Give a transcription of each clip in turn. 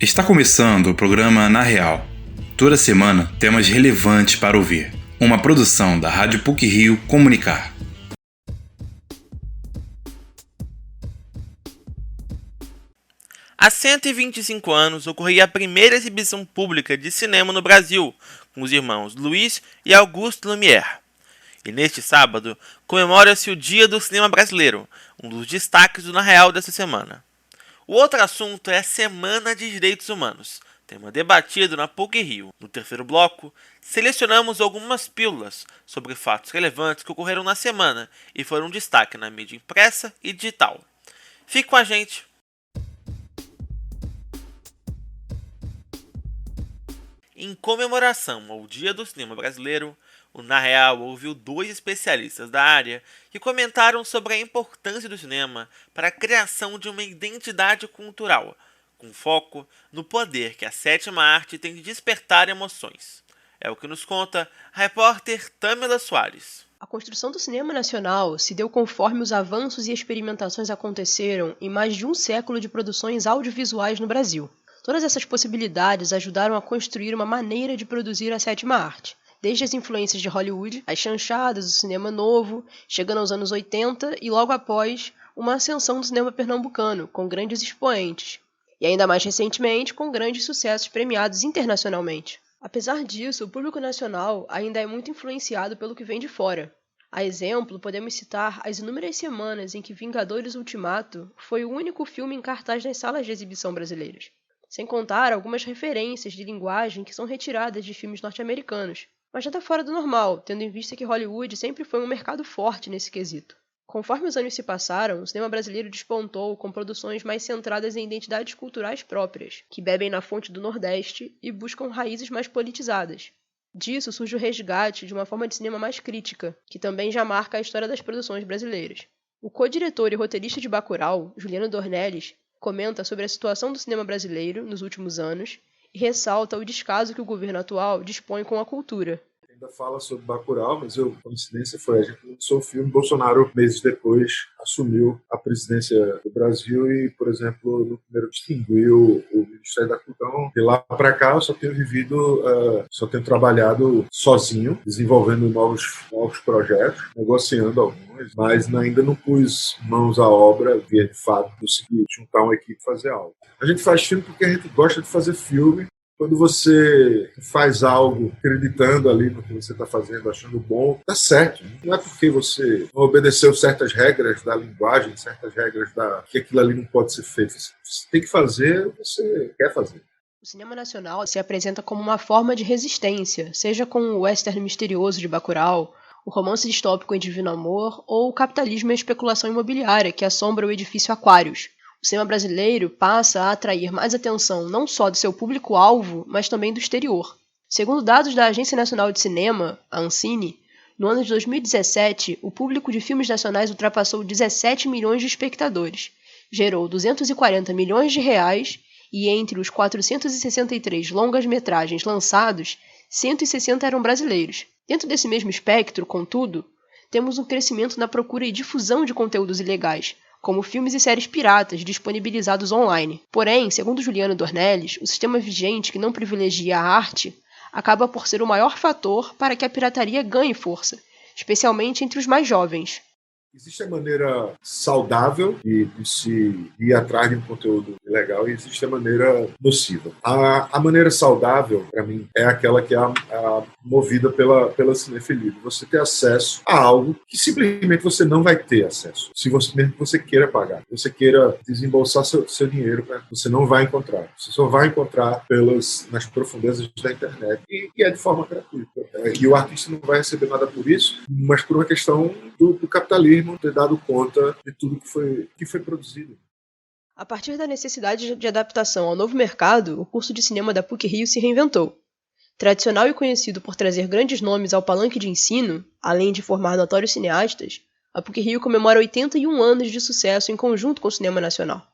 Está começando o programa Na Real. Toda semana, temas relevantes para ouvir. Uma produção da Rádio PUC-Rio Comunicar. Há 125 anos ocorria a primeira exibição pública de cinema no Brasil, com os irmãos Luiz e Auguste Lumière. E neste sábado, comemora-se o Dia do Cinema Brasileiro, um dos destaques do Na Real desta semana. O outro assunto é a Semana de Direitos Humanos, tema debatido na PUC-Rio. No terceiro bloco, selecionamos algumas pílulas sobre fatos relevantes que ocorreram na semana e foram destaque na mídia impressa e digital. Fique com a gente! Em comemoração ao Dia do Cinema Brasileiro, o Na Real ouviu dois especialistas da área que comentaram sobre a importância do cinema para a criação de uma identidade cultural, com foco no poder que a sétima arte tem de despertar emoções. É o que nos conta a repórter Tâmila Soares. A construção do cinema nacional se deu conforme os avanços e experimentações aconteceram em mais de um século de produções audiovisuais no Brasil. Todas essas possibilidades ajudaram a construir uma maneira de produzir a sétima arte, desde as influências de Hollywood, as chanchadas do cinema novo, chegando aos anos 80 e logo após, uma ascensão do cinema pernambucano, com grandes expoentes, e ainda mais recentemente com grandes sucessos premiados internacionalmente. Apesar disso, o público nacional ainda é muito influenciado pelo que vem de fora. A exemplo, podemos citar as inúmeras semanas em que Vingadores Ultimato foi o único filme em cartaz nas salas de exibição brasileiras. Sem contar algumas referências de linguagem que são retiradas de filmes norte-americanos, mas nada fora do normal, tendo em vista que Hollywood sempre foi um mercado forte nesse quesito. Conforme os anos se passaram, o cinema brasileiro despontou com produções mais centradas em identidades culturais próprias, que bebem na fonte do Nordeste e buscam raízes mais politizadas. Disso surge o resgate de uma forma de cinema mais crítica, que também já marca a história das produções brasileiras. O co-diretor e roteirista de Bacurau, Juliano Dornelles, comenta sobre a situação do cinema brasileiro nos últimos anos e ressalta o descaso que o governo atual dispõe com a cultura. Ainda fala sobre Bacurau, mas coincidência foi, a gente lançou o filme, Bolsonaro, meses depois, assumiu a presidência do Brasil e, por exemplo, no primeiro extinguiu o Ministério da Cultura. Então, de lá para cá, eu só tenho trabalhado sozinho, desenvolvendo novos projetos, negociando alguns, mas ainda não pus mãos à obra, via de fato, conseguir juntar uma equipe e fazer algo. A gente faz filme porque a gente gosta de fazer filme. Quando você faz algo acreditando ali no que você está fazendo, achando bom, tá certo. Não é porque você não obedeceu certas regras da linguagem, certas regras que aquilo ali não pode ser feito. Você tem que fazer o que você quer fazer. O cinema nacional se apresenta como uma forma de resistência, seja com o western misterioso de Bacurau, o romance distópico em Divino Amor ou o capitalismo e a especulação imobiliária que assombra o edifício Aquários. O cinema brasileiro passa a atrair mais atenção não só do seu público-alvo, mas também do exterior. Segundo dados da Agência Nacional de Cinema, a Ancine, no ano de 2017, o público de filmes nacionais ultrapassou 17 milhões de espectadores, gerou 240 milhões de reais e entre os 463 longas-metragens lançados, 160 eram brasileiros. Dentro desse mesmo espectro, contudo, temos um crescimento na procura e difusão de conteúdos ilegais, como filmes e séries piratas disponibilizados online. Porém, segundo Juliano Dornelles, o sistema vigente que não privilegia a arte acaba por ser o maior fator para que a pirataria ganhe força, especialmente entre os mais jovens. Existe a maneira saudável de se ir atrás de um conteúdo ilegal e existe a maneira nociva. A maneira saudável, para mim, é aquela que é movida pela cinefilia. Você ter acesso a algo que simplesmente você não vai ter acesso. Mesmo que você queira pagar, você queira desembolsar seu dinheiro, você não vai encontrar. Você só vai encontrar nas profundezas da internet e é de forma gratuita. E o artista não vai receber nada por isso, mas por uma questão do capitalismo ter dado conta de tudo que foi produzido. A partir da necessidade de adaptação ao novo mercado, o curso de cinema da PUC-Rio se reinventou. Tradicional e conhecido por trazer grandes nomes ao palanque de ensino, além de formar notórios cineastas, a PUC-Rio comemora 81 anos de sucesso em conjunto com o cinema nacional.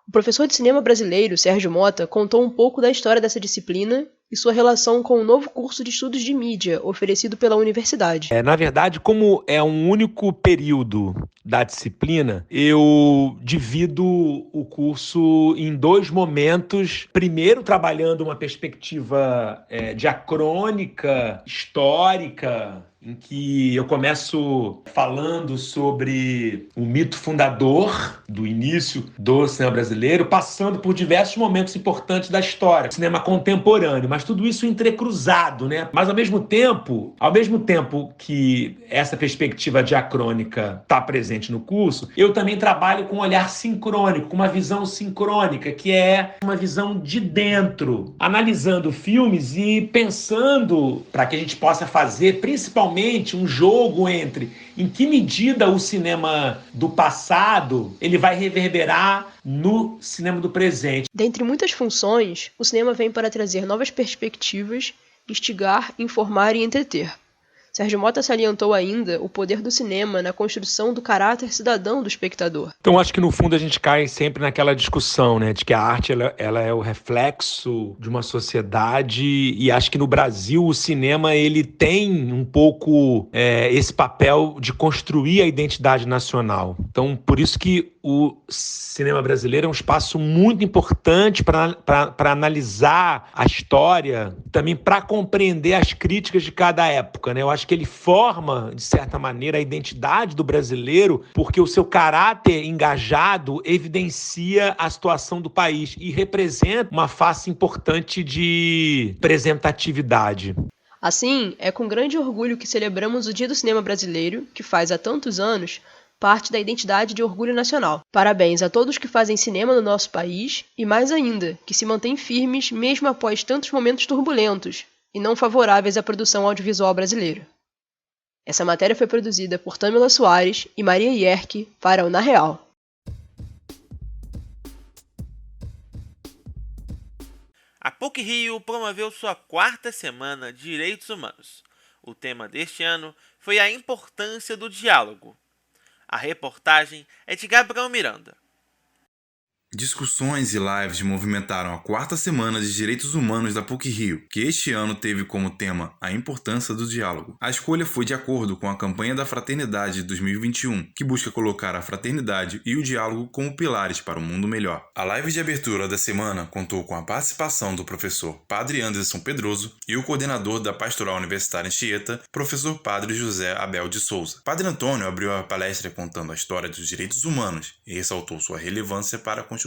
O professor de cinema brasileiro, Sérgio Mota, contou um pouco da história dessa disciplina e sua relação com o novo curso de estudos de mídia oferecido pela universidade. Na verdade, como é um único período da disciplina, eu divido o curso em 2 momentos. Primeiro, trabalhando uma perspectiva diacrônica, histórica, em que eu começo falando sobre o mito fundador do início do cinema brasileiro, passando por diversos momentos importantes da história, cinema contemporâneo, mas tudo isso entrecruzado, né? Mas ao mesmo tempo que essa perspectiva diacrônica está presente no curso, eu também trabalho com um olhar sincrônico, com uma visão sincrônica, que é uma visão de dentro, analisando filmes e pensando para que a gente possa fazer, principalmente, um jogo entre em que medida o cinema do passado ele vai reverberar no cinema do presente. Dentre muitas funções, o cinema vem para trazer novas perspectivas, instigar, informar e entreter. Sérgio Mota salientou ainda o poder do cinema na construção do caráter cidadão do espectador. Então, acho que no fundo a gente cai sempre naquela discussão, né, de que a arte ela é o reflexo de uma sociedade, e acho que no Brasil o cinema ele tem um pouco esse papel de construir a identidade nacional. Então, por isso que o cinema brasileiro é um espaço muito importante para analisar a história, também para compreender as críticas de cada época, né? Eu acho que ele forma, de certa maneira, a identidade do brasileiro, porque o seu caráter engajado evidencia a situação do país e representa uma face importante de representatividade. Assim, é com grande orgulho que celebramos o Dia do Cinema Brasileiro, que faz há tantos anos parte da identidade de orgulho nacional. Parabéns a todos que fazem cinema no nosso país e, mais ainda, que se mantêm firmes mesmo após tantos momentos turbulentos e não favoráveis à produção audiovisual brasileira. Essa matéria foi produzida por Tâmila Soares e Maria Ierque para o Na Real. A PUC-Rio promoveu sua 4ª Semana de Direitos Humanos. O tema deste ano foi a importância do diálogo. A reportagem é de Gabriel Miranda. Discussões e lives movimentaram a 4ª Semana de Direitos Humanos da PUC-Rio, que este ano teve como tema a importância do diálogo. A escolha foi de acordo com a campanha da Fraternidade de 2021, que busca colocar a fraternidade e o diálogo como pilares para um mundo melhor. A live de abertura da semana contou com a participação do professor Padre Anderson Pedroso e o coordenador da Pastoral Universitária Anchieta, professor Padre José Abel de Souza. Padre Antônio abriu a palestra contando a história dos direitos humanos e ressaltou sua relevância para a construção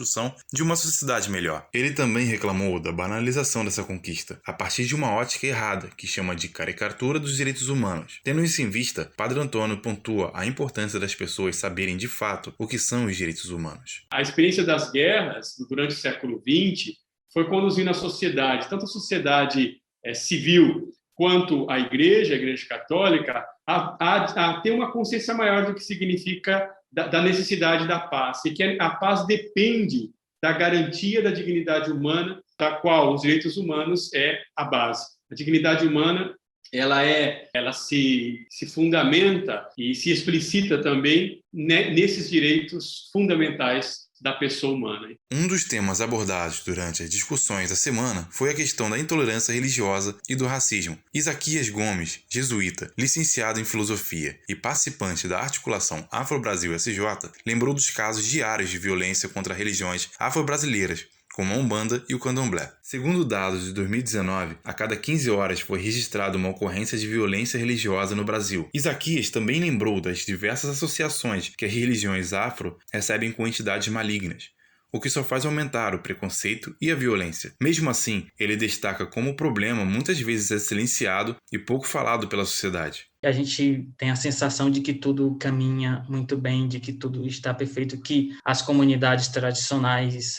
de uma sociedade melhor. Ele também reclamou da banalização dessa conquista, a partir de uma ótica errada, que chama de caricatura dos direitos humanos. Tendo isso em vista, Padre Antônio pontua a importância das pessoas saberem de fato o que são os direitos humanos. A experiência das guerras durante o século XX foi conduzindo a sociedade, tanto a sociedade civil quanto a Igreja Católica, a ter uma consciência maior do que significa da necessidade da paz, e que a paz depende da garantia da dignidade humana, da qual os direitos humanos é a base. A dignidade humana ela se fundamenta e se explicita também nesses direitos fundamentais da pessoa humana. Um dos temas abordados durante as discussões da semana foi a questão da intolerância religiosa e do racismo. Isaquias Gomes, jesuíta, licenciado em filosofia e participante da articulação Afro-Brasil SJ, lembrou dos casos diários de violência contra religiões afro-brasileiras, como a Umbanda e o Candomblé. Segundo dados de 2019, a cada 15 horas foi registrada uma ocorrência de violência religiosa no Brasil. Isaquias também lembrou das diversas associações que as religiões afro recebem com entidades malignas, o que só faz aumentar o preconceito e a violência. Mesmo assim, ele destaca como o problema muitas vezes é silenciado e pouco falado pela sociedade. A gente tem a sensação de que tudo caminha muito bem, de que tudo está perfeito, que as comunidades tradicionais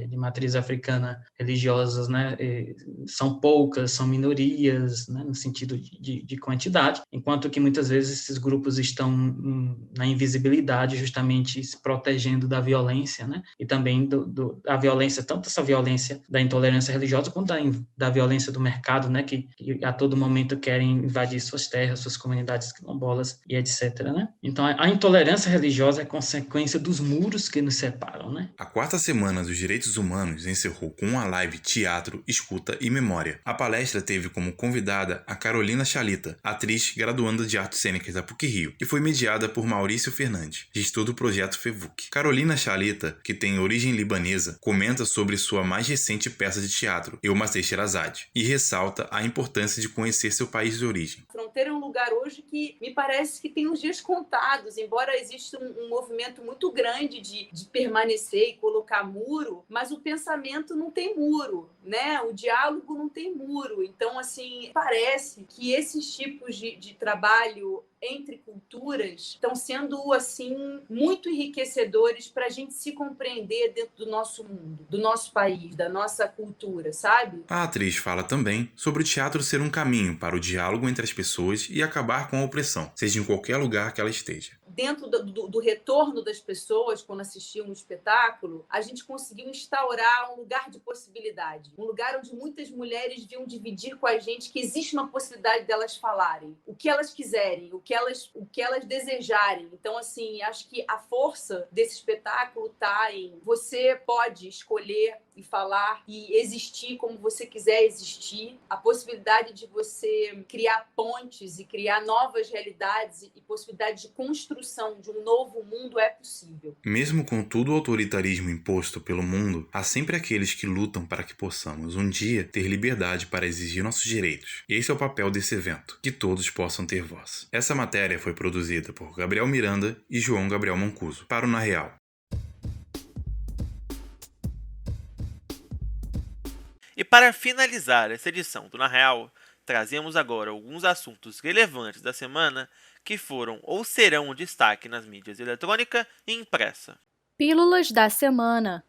de matriz africana religiosas, né, são poucas, são minorias, né, no sentido de quantidade, enquanto que muitas vezes esses grupos estão na invisibilidade, justamente se protegendo da violência, né, e também da violência, tanto essa violência da intolerância religiosa quanto da violência do mercado, né, que a todo momento querem invadir suas terras, suas comunidades quilombolas e etc., né? Então, a intolerância religiosa é consequência dos muros que nos separam, né? A quarta semana dos direitos humanos encerrou com uma live Teatro, Escuta e Memória. A palestra teve como convidada a Carolina Chalita, atriz graduanda de artes cênicas da PUC-Rio, e foi mediada por Maurício Fernandes, gestor do projeto FEVUC. Carolina Chalita, que tem origem libanesa, comenta sobre sua mais recente peça de teatro, Eu Matei Sherazade, e ressalta a importância de conhecer seu país de origem. A fronteira é um lugar hoje que me parece que tem os dias contados, embora exista um movimento muito grande de permanecer e colocar muro, mas o pensamento não tem muro, né? O diálogo não tem muro. Então, assim, parece que esses tipos de trabalho entre culturas estão sendo, assim, muito enriquecedores para a gente se compreender dentro do nosso mundo, do nosso país, da nossa cultura, sabe? A atriz fala também sobre o teatro ser um caminho para o diálogo entre as pessoas e acabar com a opressão, seja em qualquer lugar que ela esteja. Dentro do retorno das pessoas, quando assistiam um espetáculo, a gente conseguiu instaurar um lugar de possibilidade. Um lugar onde muitas mulheres vinham dividir com a gente que existe uma possibilidade delas falarem o que elas quiserem, o que elas desejarem. Então, assim, acho que a força desse espetáculo está em você pode escolher e falar e existir como você quiser existir. A possibilidade de você criar pontes e criar novas realidades e possibilidade de construção de um novo mundo é possível. Mesmo com todo o autoritarismo imposto pelo mundo, há sempre aqueles que lutam para que possamos um dia ter liberdade para exigir nossos direitos. E esse é o papel desse evento, que todos possam ter voz. Essa matéria foi produzida por Gabriel Miranda e João Gabriel Mancuso para o Na Real. E para finalizar essa edição do Na Real, trazemos agora alguns assuntos relevantes da semana que foram ou serão destaque nas mídias eletrônica e impressa. Pílulas da semana.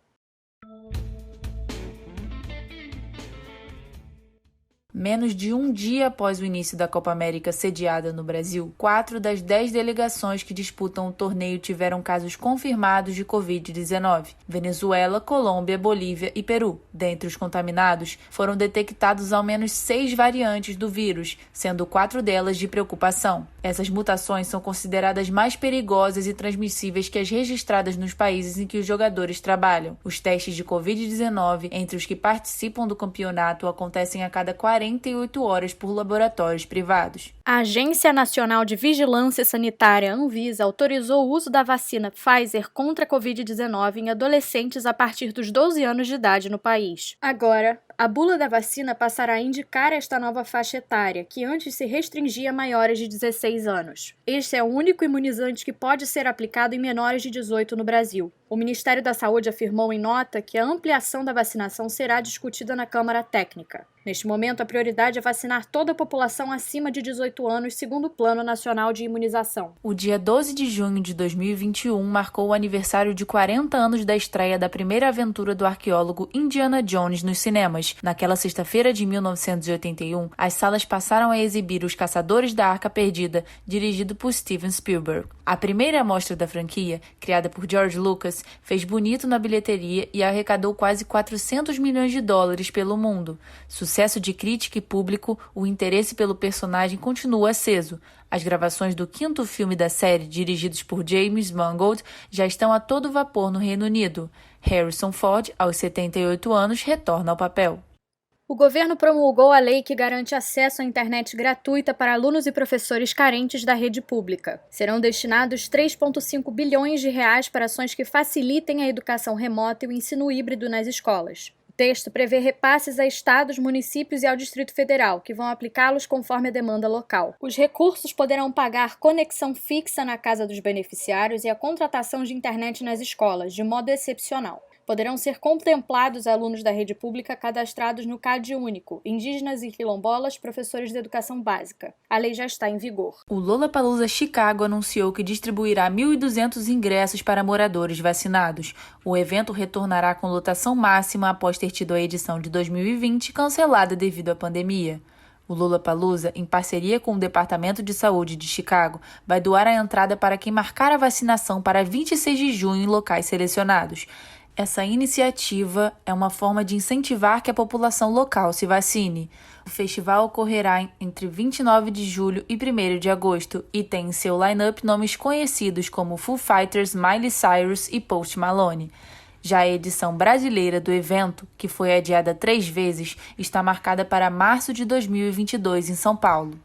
Menos de um dia após o início da Copa América sediada no Brasil, 4 das 10 delegações que disputam o torneio tiveram casos confirmados de Covid-19. Venezuela, Colômbia, Bolívia e Peru. Dentre os contaminados, foram detectados ao menos 6 variantes do vírus, sendo 4 delas de preocupação. Essas mutações são consideradas mais perigosas e transmissíveis que as registradas nos países em que os jogadores trabalham. Os testes de Covid-19 entre os que participam do campeonato acontecem a cada 48 horas por laboratórios privados. A Agência Nacional de Vigilância Sanitária, Anvisa, autorizou o uso da vacina Pfizer contra a Covid-19 em adolescentes a partir dos 12 anos de idade no país. Agora, a bula da vacina passará a indicar esta nova faixa etária, que antes se restringia a maiores de 16 anos. Este é o único imunizante que pode ser aplicado em menores de 18 no Brasil. O Ministério da Saúde afirmou em nota que a ampliação da vacinação será discutida na Câmara Técnica. Neste momento, a prioridade é vacinar toda a população acima de 18 anos, segundo o Plano Nacional de Imunização. O dia 12 de junho de 2021 marcou o aniversário de 40 anos da estreia da primeira aventura do arqueólogo Indiana Jones nos cinemas. Naquela sexta-feira de 1981, as salas passaram a exibir Os Caçadores da Arca Perdida, dirigido por Steven Spielberg. A primeira amostra da franquia, criada por George Lucas, fez bonito na bilheteria e arrecadou quase 400 milhões de dólares pelo mundo. Sucesso de crítica e público, o interesse pelo personagem continua aceso. As gravações do 5º filme da série, dirigidos por James Mangold, já estão a todo vapor no Reino Unido. Harrison Ford, aos 78 anos, retorna ao papel. O governo promulgou a lei que garante acesso à internet gratuita para alunos e professores carentes da rede pública. Serão destinados 3,5 bilhões de reais para ações que facilitem a educação remota e o ensino híbrido nas escolas. O texto prevê repasses a estados, municípios e ao Distrito Federal, que vão aplicá-los conforme a demanda local. Os recursos poderão pagar conexão fixa na casa dos beneficiários e a contratação de internet nas escolas, de modo excepcional. Poderão ser contemplados alunos da rede pública cadastrados no CAD único, indígenas e quilombolas, professores de educação básica. A lei já está em vigor. O Lollapalooza Chicago anunciou que distribuirá 1.200 ingressos para moradores vacinados. O evento retornará com lotação máxima após ter tido a edição de 2020 cancelada devido à pandemia. O Lollapalooza, em parceria com o Departamento de Saúde de Chicago, vai doar a entrada para quem marcar a vacinação para 26 de junho em locais selecionados. Essa iniciativa é uma forma de incentivar que a população local se vacine. O festival ocorrerá entre 29 de julho e 1º de agosto e tem em seu line-up nomes conhecidos como Foo Fighters, Miley Cyrus e Post Malone. Já a edição brasileira do evento, que foi adiada 3 vezes, está marcada para março de 2022 em São Paulo.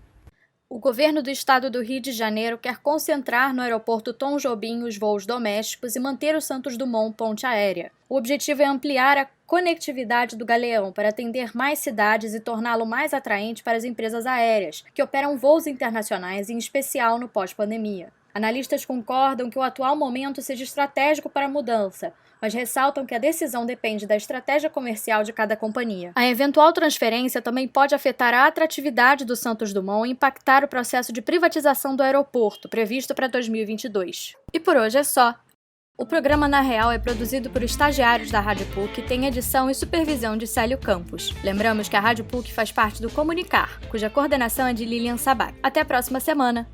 O governo do estado do Rio de Janeiro quer concentrar no aeroporto Tom Jobim os voos domésticos e manter o Santos Dumont ponte aérea. O objetivo é ampliar a conectividade do Galeão para atender mais cidades e torná-lo mais atraente para as empresas aéreas, que operam voos internacionais, em especial no pós-pandemia. Analistas concordam que o atual momento seja estratégico para a mudança, mas ressaltam que a decisão depende da estratégia comercial de cada companhia. A eventual transferência também pode afetar a atratividade do Santos Dumont e impactar o processo de privatização do aeroporto, previsto para 2022. E por hoje é só. O programa Na Real é produzido por estagiários da Rádio PUC e tem edição e supervisão de Célio Campos. Lembramos que a Rádio PUC faz parte do Comunicar, cuja coordenação é de Lilian Sabac. Até a próxima semana!